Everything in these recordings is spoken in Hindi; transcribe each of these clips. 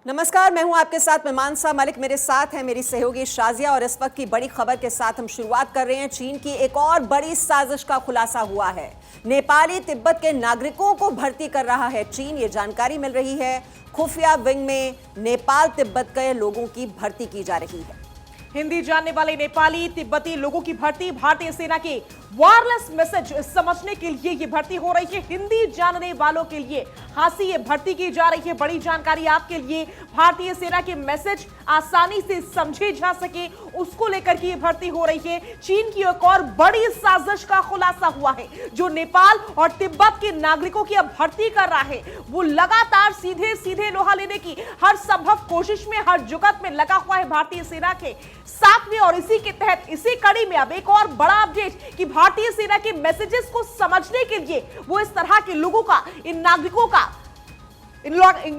नमस्कार, मैं हूं आपके साथ मीमांसा मलिक। मेरे साथ है मेरी सहयोगी शाजिया और इस वक्त की बड़ी खबर के साथ हम शुरुआत कर रहे हैं। चीन की एक और बड़ी साजिश का खुलासा हुआ है। नेपाली तिब्बत के नागरिकों को भर्ती कर रहा है चीन, ये जानकारी मिल रही है। खुफिया विंग में नेपाल तिब्बत के लोगों की भर्ती की जा रही है। हिंदी जानने वाले नेपाली तिब्बती लोगों की भर्ती, भारतीय सेना के वायरलेस मैसेज समझने के लिए ये भर्ती हो रही है। हिंदी जानने वालों के लिए खासी ये भर्ती की जा रही है। बड़ी जानकारी आपके लिए, भारतीय सेना के मैसेज आसानी से समझे जा सके उसको लेकर के ये भर्ती हो रही है। चीन की एक और बड़ी साजिश का खुलासा हुआ है। जो नेपाल और तिब्बत के नागरिकों की अब भर्ती कर रहा है, वो लगातार सीधे सीधे लोहा लेने की हर संभव कोशिश में, हर जुगत में लगा हुआ है भारतीय सेना के साथ में। और इसी के तहत, इसी कड़ी में अब एक और बड़ा अपडेट कि भारतीय सेना के मैसेजेस को समझने के लिए वो इस तरह के लोगों का, इन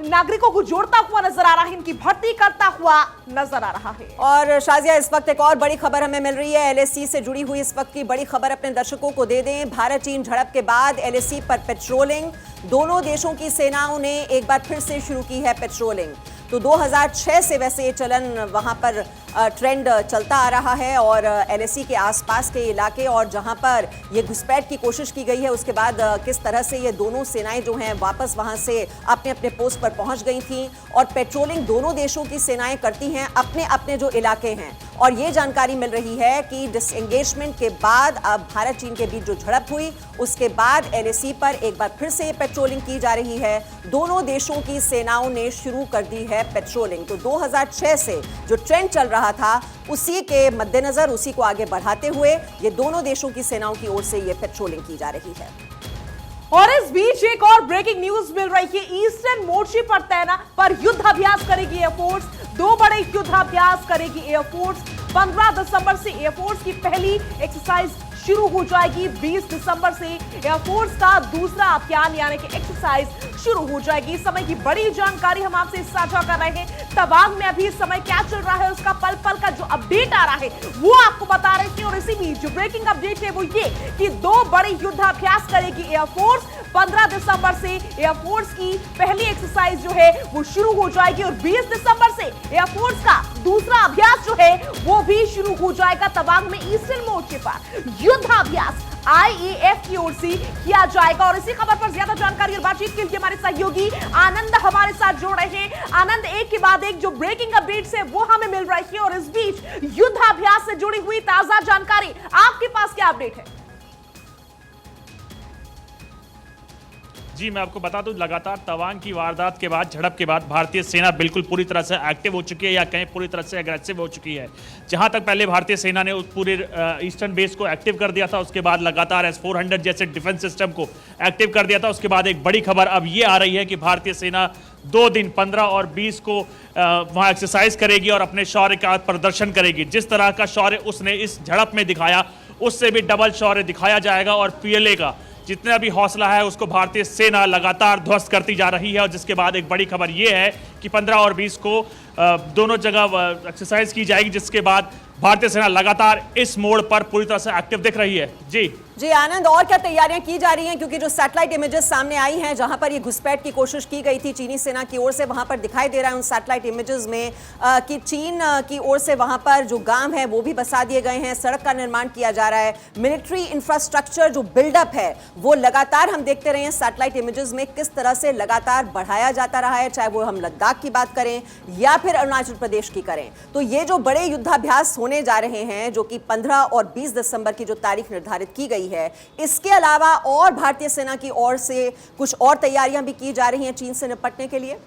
नागरिकों को जोड़ता हुआ नजर आ रहा है, इनकी भर्ती करता हुआ नजर आ रहा है। और शाजिया, इस वक्त एक और बड़ी खबर हमें मिल रही है। एलएसी से जुड़ी हुई इस वक्त की बड़ी खबर अपने दर्शकों को दे दें। भारत चीन झड़प के बाद एलएसी पर पेट्रोलिंग, दोनों देशों की सेनाओं ने एक बार फिर से शुरू की है पेट्रोलिंग। तो 2006 से वैसे ये चलन वहां पर ट्रेंड चलता आ रहा है और एलएसी के आसपास के इलाके और जहां पर ये घुसपैठ की कोशिश की गई है, उसके बाद किस तरह से ये दोनों सेनाएं जो हैं वापस वहां से अपने अपने पोस्ट पर पहुंच गई थीं। और पेट्रोलिंग दोनों देशों की सेनाएं करती हैं अपने अपने जो इलाके हैं। और ये जानकारी मिल रही है कि डिसएंगेजमेंट के बाद अब भारत चीन के बीच जो झड़प हुई, उसके बाद एलएसी पर एक बार फिर से पेट्रोलिंग की जा रही है। दोनों देशों की सेनाओं ने शुरू कर दी है पेट्रोलिंग। तो 2006 से जो ट्रेंड चल रहा था, उसी के मद्देनजर, उसी को आगे बढ़ाते हुए ये दोनों देशों की सेनाओं की ओर से ये पेट्रोलिंग की जा रही है। और इस बीच एक और ब्रेकिंग न्यूज मिल रही है। ईस्टर्न मोर्चे पर तैनात पर युद्ध अभ्यास करेगी एयरफोर्स। दो बड़े युद्धाभ्यास करेगी एयरफोर्स। 15 दिसंबर से एयरफोर्स की पहली एक्सरसाइज शुरू हो जाएगी। 20 दिसंबर से एयरफोर्स का दूसरा अभियान यानी कि एक्सरसाइज शुरू हो जाएगी। इस समय की बड़ी जानकारी हम आपसे साझा कर रहे हैं। तवांग में अभी इस समय क्या चल रहा है, उसका पल पल का जो अपडेट आ रहा है वो आपको बता रहे थे। और इसी बीच जो ब्रेकिंग अपडेट है वो ये कि दो बड़े युद्धाभ्यास करेगी एयरफोर्स। 15 दिसंबर से एयरफोर्स की पहली एक्सरसाइज जो है वो शुरू हो जाएगी और 20 दिसंबर से एयरफोर्स का दूसरा अभ्यास जो है वो भी शुरू हो जाएगा तवांग में ईस्टर्न मोर्चे पर। युद्धाभ्यास आईएएफ की ओर से किया जाएगा। और इसी खबर पर ज्यादा जानकारी और बातचीत के लिए हमारे सहयोगी आनंद हमारे साथ जोड़ रहे हैं। आनंद, एक के बाद एक जो ब्रेकिंग अपडेट्स है वो हमें मिल रही है और इस बीच युद्धाभ्यास से जुड़ी हुई ताजा जानकारी आपके पास क्या अपडेट है? जी, मैं आपको बता दूं, लगातार तवांग की वारदात के बाद, झड़प के बाद भारतीय सेना बिल्कुल पूरी तरह से एक्टिव हो चुकी है या कहीं पूरी तरह से एग्रेसिव हो चुकी है। जहां तक पहले भारतीय सेना ने उस पूरे ईस्टर्न बेस को एक्टिव कर दिया था, उसके बाद लगातार S-400 जैसे डिफेंस सिस्टम को एक्टिव कर दिया था। उसके बाद एक बड़ी खबर अब ये आ रही है कि भारतीय सेना 2 दिन 15 और 20 को वहां एक्सरसाइज करेगी और अपने शौर्य का प्रदर्शन करेगी। जिस तरह का शौर्य उसने इस झड़प में दिखाया, उससे भी डबल शौर्य दिखाया जाएगा और पीएलए का जितना भी हौसला है उसको भारतीय सेना लगातार ध्वस्त करती जा रही है। और जिसके बाद एक बड़ी खबर यह है कि 15 और 20 को दोनों जगह एक्सरसाइज की जाएगी, जिसके बाद भारतीय सेना लगातार इस मोड़ पर पूरी तरह से एक्टिव दिख रही है। जी आनंद, और क्या तैयारियां की जा रही हैं? क्योंकि जो सैटेलाइट इमेजेस सामने आई हैं जहां पर ये घुसपैठ की कोशिश की गई थी चीनी सेना की ओर से, वहां पर दिखाई दे रहा है उन सैटेलाइट इमेजेस में कि चीन की ओर से वहां पर जो गांव है वो भी बसा दिए गए हैं, सड़क का निर्माण किया जा रहा है। मिलिट्री इंफ्रास्ट्रक्चर जो बिल्डअप है वो लगातार हम देखते रहे हैं सैटेलाइट इमेजेस में किस तरह से लगातार बढ़ाया जाता रहा है, चाहे वो हम लद्दाख की बात करें या फिर अरुणाचल प्रदेश की करें। तो ये जो बड़े युद्धाभ्यास होने जा रहे हैं, जो कि 15 और 20 दिसंबर की जो तारीख निर्धारित की गई है, इसके अलावा और भारतीय सेना की ओर से कुछ और तैयारियां भी की जा रही हैं चीन से निपटने के लिए?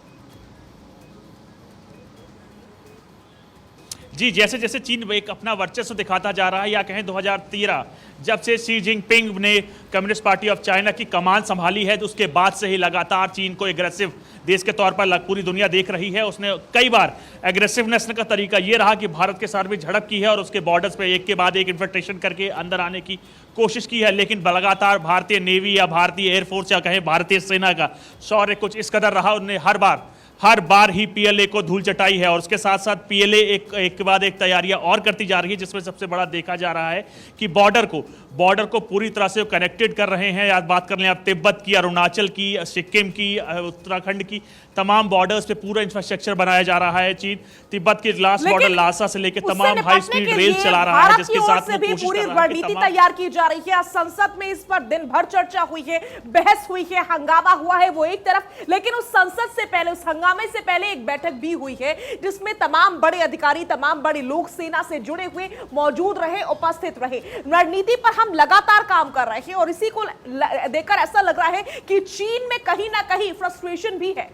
जी, जैसे जैसे चीन एक अपना वर्चस्व दिखाता जा रहा है, या कहें 2013 जब से शी जिनपिंग ने कम्युनिस्ट पार्टी ऑफ चाइना की कमान संभाली है, तो उसके बाद से ही लगातार चीन को एग्रेसिव देश के तौर पर पूरी दुनिया देख रही है। उसने कई बार एग्रेसिवनेस का तरीका ये रहा कि भारत के साथ भी झड़प की है और उसके बॉर्डर्स पे एक के बाद एक इन्फिल्ट्रेशन करके अंदर आने की कोशिश की है। लेकिन लगातार भारतीय नेवी या भारतीय एयरफोर्स या कहें भारतीय सेना का शौर्य कुछ इस कदर रहा, उन्हें हर बार हर बार ही पीएलए को धूल चटाई है और उसके साथ साथ पीएलए एक के बाद एक तैयारियां और करती जा रही है, जिसमें सबसे बड़ा देखा जा रहा है कि बॉर्डर को पूरी तरह से कनेक्टेड कर रहे हैं। आज बात कर लें आप तिब्बत की, अरुणाचल की, सिक्किम की, उत्तराखंड की, तमाम बॉर्डर्स पे पूरा इंफ्रास्ट्रक्चर बनाया जा रहा है। चीन तिब्बत के लास्ट बॉर्डर लासा से लेकर तमाम हाई स्पीड रेल चला रहा है, जिसके साथ में पूरी रणनीति तैयार की जा रही है। संसद में इस पर दिन भर चर्चा हुई है, बहस हुई है, हंगामा हुआ है वो एक तरफ, लेकिन उस संसद से पहले, उस हंगामे से पहले एक बैठक भी हुई है जिसमें तमाम बड़े अधिकारी, तमाम बड़े लोग सेना से जुड़े हुए मौजूद रहे, उपस्थित रहे। रणनीति पर हम लगातार काम कर रहे हैं और इसी को देखकर ऐसा लग रहा है कि चीन में कहीं ना कहीं फ्रस्ट्रेशन भी है।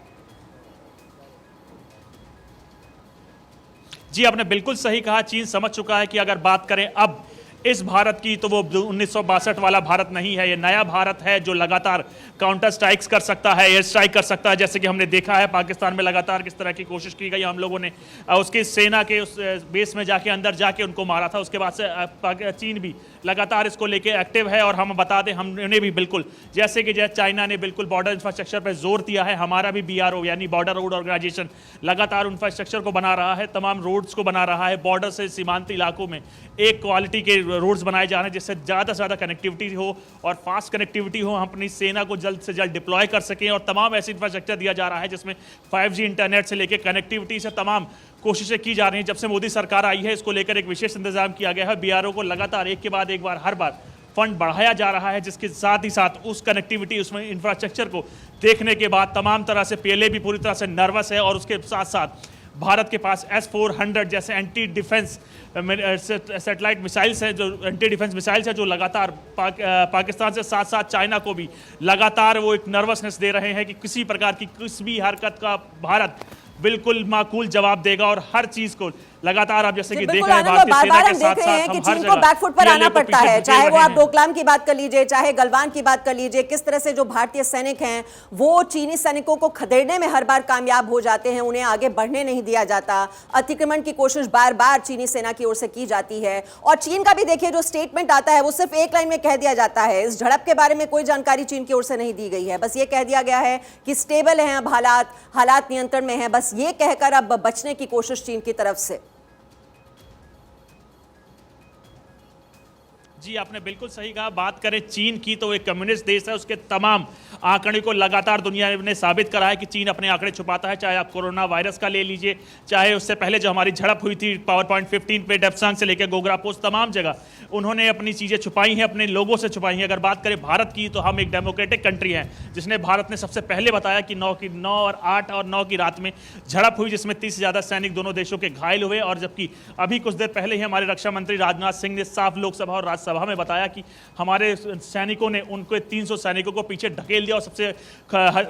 जी, आपने बिल्कुल सही कहा। चीन समझ चुका है कि अगर बात करें अब इस भारत की, तो वो 1962 वाला भारत नहीं है। ये नया भारत है जो लगातार काउंटर स्ट्राइक्स कर सकता है, एयर स्ट्राइक कर सकता है, जैसे कि हमने देखा है पाकिस्तान में लगातार किस तरह की कोशिश की गई। हम लोगों ने उसकी सेना के उस बेस में जाके अंदर जाके उनको मारा था। उसके बाद से चीन भी लगातार इसको लेके एक्टिव है। और हम बता दें, हमने भी बिल्कुल जैसे कि चाइना ने बिल्कुल बॉर्डर इंफ्रास्ट्रक्चर पर जोर दिया है, हमारा भी BRO यानी बॉर्डर रोड ऑर्गेनाइजेशन लगातार इंफ्रास्ट्रक्चर को बना रहा है, तमाम रोड्स को बना रहा है। बॉर्डर से सीमांती इलाकों में एक क्वालिटी के रोड्स बनाए जा रहे हैं जिससे ज़्यादा से ज़्यादा कनेक्टिविटी हो और फास्ट कनेक्टिविटी हो, हम अपनी सेना को जल्द से जल्द डिप्लॉय कर सकें। और तमाम ऐसी इंफ्रास्ट्रक्चर दिया जा रहा है जिसमें 5G इंटरनेट से लेकर कनेक्टिविटी से तमाम कोशिशें की जा रही हैं। जब से मोदी सरकार आई है, इसको लेकर एक विशेष इंतजाम किया गया है। BRO को लगातार एक के बाद एक बार हर बार फंड बढ़ाया जा रहा है, जिसके साथ ही साथ उस कनेक्टिविटी, उसमें इंफ्रास्ट्रक्चर को देखने के बाद तमाम तरह से पीएलए भी पूरी तरह से नर्वस है। और उसके साथ साथ भारत के पास S-400 जैसे एंटी डिफेंस सैटेलाइट मिसाइल्स हैं, जो एंटी डिफेंस मिसाइल्स हैं, जो लगातार पाकिस्तान से साथ साथ चाइना को भी लगातार वो एक नर्वसनेस दे रहे हैं कि किसी प्रकार की किसी भी हरकत का भारत बिल्कुल माकूल जवाब देगा। और हर चीज को लगातार आप जैसे कि देख रहे हैं भारतीय सेना के साथ साथ कि चीन को बैकफुट पर आना पड़ता है, चाहे वो आप डोकलाम की बात कर लीजिए, चाहे गलवान की बात कर लीजिए। किस तरह से जो भारतीय सैनिक हैं वो चीनी सैनिकों को खदेड़ने में हर बार कामयाब हो जाते हैं, उन्हें आगे बढ़ने नहीं दिया जाता। अतिक्रमण की कोशिश बार बार चीनी सेना की ओर से की जाती है। और चीन का भी देखिए जो स्टेटमेंट आता है वो सिर्फ एक लाइन में कह दिया जाता है। इस झड़प के बारे में कोई जानकारी चीन की ओर से नहीं दी गई है, बस ये कह दिया गया है कि स्टेबल है अब हालात नियंत्रण में है। बस ये कहकर अब बचने की कोशिश चीन की तरफ से। जी, आपने बिल्कुल सही कहा। बात करें चीन की, तो एक कम्युनिस्ट देश है, उसके तमाम आंकड़े को लगातार दुनिया ने साबित करा है कि चीन अपने आंकड़े छुपाता है। चाहे आप कोरोना वायरस का ले लीजिए, चाहे उससे पहले जो हमारी झड़प हुई थी PowerPoint 15 पे, डेप्सांग से लेकर गोगरा पोस्ट, तमाम जगह उन्होंने अपनी चीज़ें छुपाई हैं, अपने लोगों से छुपाई हैं। अगर बात करें भारत की, तो हम एक डेमोक्रेटिक कंट्री हैं, जिसने भारत ने सबसे पहले बताया कि 9 और 8 और 9 की रात में झड़प हुई, जिसमें 30 से ज़्यादा सैनिक दोनों देशों के घायल हुए। और जबकि अभी कुछ देर पहले ही हमारे रक्षा मंत्री राजनाथ सिंह ने साफ लोकसभा और राज्यसभा में बताया कि हमारे सैनिकों ने उनके 300 सैनिकों को पीछे ढकेल दिया। और सबसे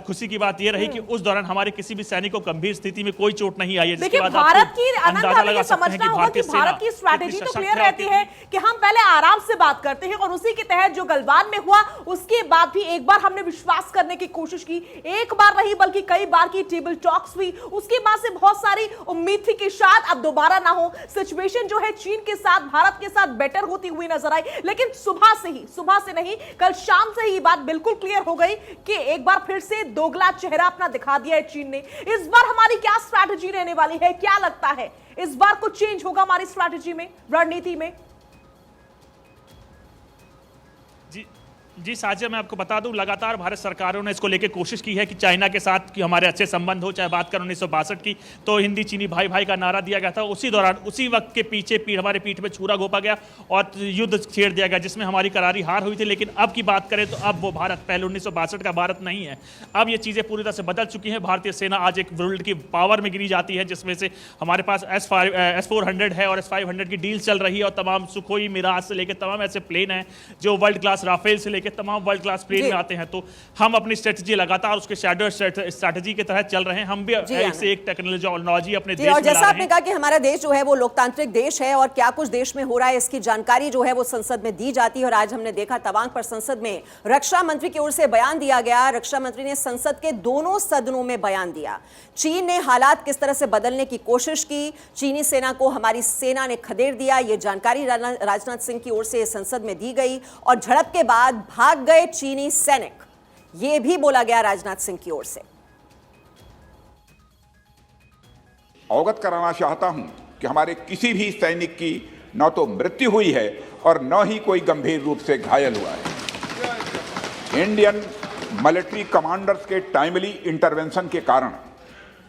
खुशी की बात यह रही कि उस दौरान हमारे किसी भी सैनिक को गंभीर स्थिति में कोई चोट नहीं आई है। देखिए, भारत की अंदाजा लगा सकते हैं कि भारत की स्ट्रैटेजी तो क्लियर रहती है कि हम पहले आराम से बात करते हैं, और उसी के तहत जो गलवान में हुआ उसके बाद भी एक बार हमने विश्वास करने की कोशिश की, एक बार नहीं बल्कि कई बार की टेबल टॉक्स हुई। उसके बाद से बहुत सारी उम्मीद थी कि शायद अब दोबारा ना हो। सिचुएशन जो है चीन के साथ, भारत के साथ बेटर होती हुई नजर आई, लेकिन सुबह से नहीं, कल शाम से ही बात बिल्कुल क्लियर हो गई कि एक बार फिर से दोगला चेहरा अपना दिखा दिया है चीन ने। इस बार हमारी क्या स्ट्रैटेजी रहने वाली है, क्या लगता है इस बार कुछ चेंज होगा हमारी स्ट्रैटेजी में, रणनीति में? जी साजिद, मैं आपको बता दूं, लगातार भारत सरकारों ने इसको लेकर कोशिश की है कि चाइना के साथ कि हमारे अच्छे संबंध हो। चाहे बात करें 1962 की, तो हिंदी चीनी भाई भाई का नारा दिया गया था। उसी दौरान उसी वक्त के पीछे हमारे पीठ में छुरा घोंपा गया और युद्ध छेड़ दिया गया, जिसमें हमारी करारी हार हुई थी। लेकिन अब की बात करें तो अब वो भारत पहले 1962 का भारत नहीं है। अब ये चीज़ें पूरी तरह से बदल चुकी हैं। भारतीय सेना आज एक वर्ल्ड की पावर में गिरी जाती है, जिसमें से हमारे पास S-400 है और S-500 की डील चल रही है। और तमाम सुखोई, मिराज से लेकर तमाम ऐसे प्लेन हैं जो वर्ल्ड क्लास, राफेल से लेकर तमाम वर्ल्ड क्लास प्लेन में आते हैं। तो हम अपनी स्ट्रेटजी लगातार उसके शैडो स्ट्रेटजी के तहत चल रहे हैं। हम भी ऐसे एक टेक्नोलॉजी अपने देश में ला रहे हैं। जैसा आपने कहा कि हमारा देश जो है वो लोकतांत्रिक देश है, और क्या कुछ देश में हो रहा है इसकी जानकारी जो है वो संसद में दी जाती है। और आज हमने देखा तवांग पर संसद में रक्षा मंत्री की ओर से बयान दिया गया। रक्षा मंत्री ने संसद के दोनों सदनों में बयान दिया। चीन ने हालात किस तरह से बदलने की कोशिश की, चीनी सेना को हमारी सेना ने खदेड़ दिया, ये जानकारी राजनाथ सिंह की ओर से संसद में दी गई। और झड़प के बाद भाग गए चीनी सैनिक, ये भी बोला गया राजनाथ सिंह की ओर से। अवगत कराना चाहता हूं कि हमारे किसी भी सैनिक की न तो मृत्यु हुई है और न ही कोई गंभीर रूप से घायल हुआ है। इंडियन मिलिट्री कमांडर्स के टाइमली इंटरवेंशन के कारण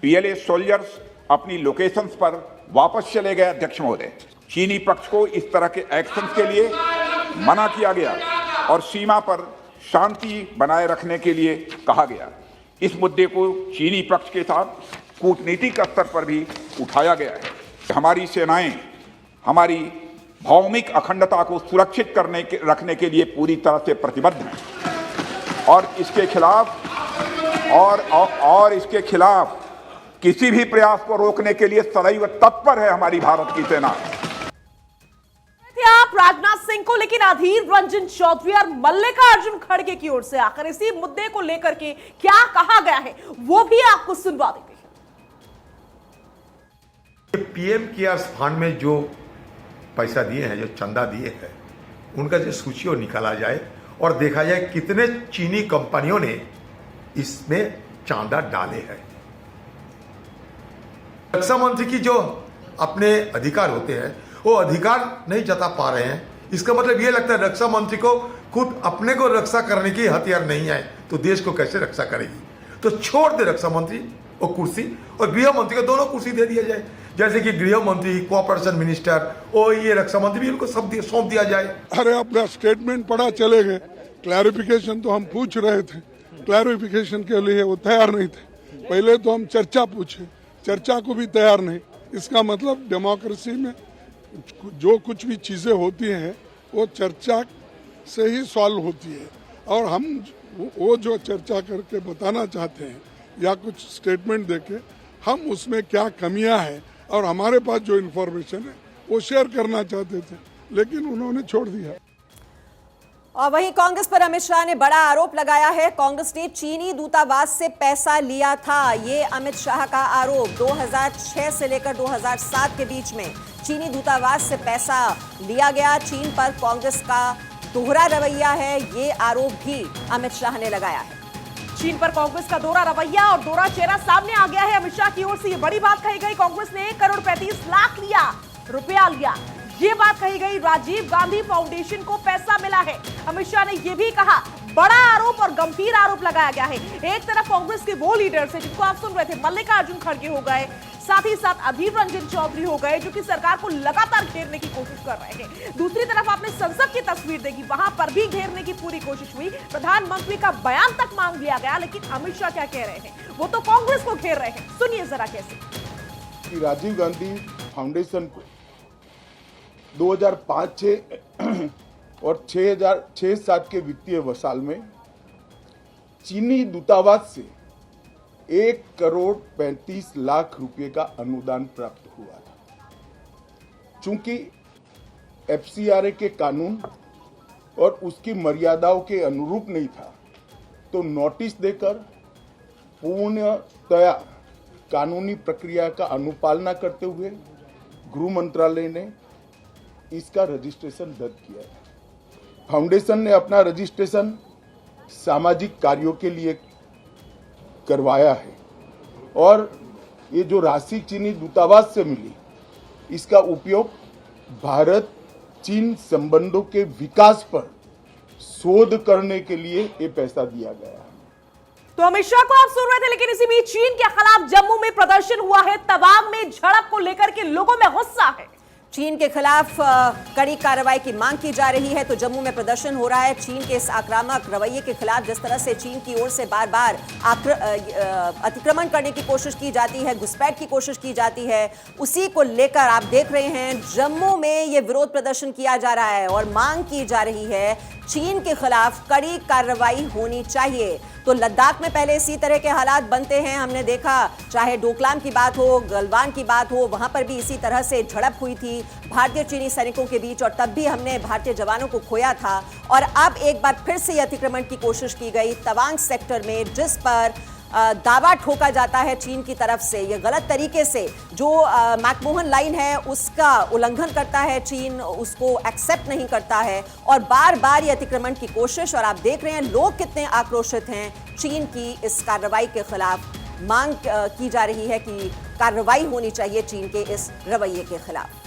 पीएलए सोल्जर्स अपनी लोकेशंस पर वापस चले गए। अध्यक्ष महोदय, चीनी पक्ष को इस तरह के एक्शंस के लिए मना किया गया और सीमा पर शांति बनाए रखने के लिए कहा गया। इस मुद्दे को चीनी पक्ष के साथ कूटनीतिक स्तर पर भी उठाया गया है। हमारी सेनाएं हमारी भौमिक अखंडता को सुरक्षित रखने के लिए पूरी तरह से प्रतिबद्ध हैं और इसके खिलाफ किसी भी प्रयास को रोकने के लिए सदैव तत्पर है हमारी भारत की सेना। आप राजनाथ सिंह को, लेकिन अधीर रंजन चौधरी और मल्लिकार्जुन खड़गे की ओर से आकर इसी मुद्दे को लेकर के क्या कहा गया है वो भी आपको सुनवा देंगे। पीएम केयर्स फंड में जो पैसा दिए हैं, जो चंदा दिए हैं, उनका जो सूची निकाला जाए और देखा जाए कितने चीनी कंपनियों ने इसमें चांदा डाले हैं। रक्षा मंत्री की जो अपने अधिकार होते हैं वो अधिकार नहीं जता पा रहे हैं। इसका मतलब ये लगता है रक्षा मंत्री को खुद अपने को रक्षा करने की हथियार नहीं है तो देश को कैसे रक्षा करेगी। तो छोड़ दे रक्षा मंत्री वो कुर्सी और गृह मंत्री को दोनों कुर्सी दे दिया जाए, जैसे कि गृह मंत्री, कोऑपरेशन मिनिस्टर और ये रक्षा मंत्री भी उनको सब सौंप दिया जाए। अरे अपना स्टेटमेंट पढ़ा चले गए, क्लैरिफिकेशन तो हम पूछ रहे थे, क्लैरिफिकेशन के लिए वो तैयार नहीं थे। पहले तो हम चर्चा पूछे, चर्चा को भी तैयार नहीं। इसका मतलब डेमोक्रेसी में जो कुछ भी चीज़ें होती हैं वो चर्चा से ही सॉल्व होती है और हम वो जो चर्चा करके बताना चाहते हैं या कुछ स्टेटमेंट देके हम उसमें क्या कमियां हैं और हमारे पास जो इन्फॉर्मेशन है वो शेयर करना चाहते थे, लेकिन उन्होंने छोड़ दिया। और वहीं कांग्रेस पर अमित शाह ने बड़ा आरोप लगाया है। कांग्रेस ने चीनी दूतावास से पैसा लिया था, ये अमित शाह का आरोप। 2006 से लेकर 2007 के बीच में चीनी दूतावास से पैसा लिया गया। चीन पर कांग्रेस का दोहरा रवैया है, ये आरोप भी अमित शाह ने लगाया है। चीन पर कांग्रेस का दोहरा रवैया और दोहरा चेहरा सामने आ गया है। अमित शाह की ओर से ये बड़ी बात कही गई, कांग्रेस ने 1 करोड़ 35 लाख रुपया लिया। ये बात कही गई, राजीव गांधी फाउंडेशन को पैसा मिला है। अमित शाह ने यह भी कहा, बड़ा आरोप और गंभीर आरोप लगाया गया है। एक तरफ कांग्रेस के वो लीडर्स हैं जिनको आप सुन रहे थे, मल्लिकार्जुन खड़गे हो गए, साथ ही साथ अधीर रंजन चौधरी हो गए, जो कि सरकार को लगातार घेरने की कोशिश कर रहे हैं। दूसरी तरफ आपने संसद की तस्वीर देखी, वहां पर भी घेरने की पूरी कोशिश हुई। प्रधानमंत्री का बयान तक मांग लिया गया, लेकिन अमित शाह क्या कह रहे हैं, वो तो कांग्रेस को घेर रहे हैं। सुनिए जरा कैसे। राजीव गांधी फाउंडेशन को 2005-6 और 2006-7 के वित्तीय वर्षाल में चीनी दूतावास से 1 करोड़ 35 लाख रुपए का अनुदान प्राप्त हुआ था। चूंकि एफसीआरए के कानून और उसकी मर्यादाओं के अनुरूप नहीं था, तो नोटिस देकर पूर्णतया कानूनी प्रक्रिया का अनुपालना करते हुए गृह मंत्रालय ने इसका रजिस्ट्रेशन रद्द किया है। फाउंडेशन ने अपना रजिस्ट्रेशन सामाजिक कार्यों के लिए करवाया है और ये जो राशि चीनी दूतावास से मिली, इसका उपयोग भारत चीन संबंधों के विकास पर शोध करने के लिए ये पैसा दिया गया है। तो अमित शाह को आप सुन रहे थे, लेकिन इसी बीच चीन के खिलाफ जम्मू में प्रदर्शन हुआ है। तवांग में झड़प को लेकर के लोगों में गुस्सा है। चीन के खिलाफ कड़ी कार्रवाई की मांग की जा रही है, तो जम्मू में प्रदर्शन हो रहा है। चीन के इस आक्रामक रवैये के खिलाफ, जिस तरह से चीन की ओर से बार बार अतिक्रमण करने की कोशिश की जाती है, घुसपैठ की कोशिश की जाती है, उसी को लेकर आप देख रहे हैं जम्मू में ये विरोध प्रदर्शन किया जा रहा है और मांग की जा रही है चीन के खिलाफ कड़ी कार्रवाई होनी चाहिए। तो लद्दाख में पहले इसी तरह के हालात बनते हैं, हमने देखा, चाहे डोकलाम की बात हो, गलवान की बात हो, वहां पर भी इसी तरह से झड़प हुई थी भारतीय चीनी सैनिकों के बीच और तब भी हमने भारतीय जवानों को खोया था। और अब एक बार फिर से अतिक्रमण की कोशिश की गई तवांग सेक्टर में, जिस पर दावा ठोका जाता है चीन की तरफ से ये गलत तरीके से जो मैकमोहन लाइन है उसका उल्लंघन करता है चीन, उसको एक्सेप्ट नहीं करता है और बार बार ये अतिक्रमण की कोशिश। और आप देख रहे हैं लोग कितने आक्रोशित हैं चीन की इस कार्रवाई के खिलाफ। मांग की जा रही है कि कार्रवाई होनी चाहिए चीन के इस रवैये के खिलाफ।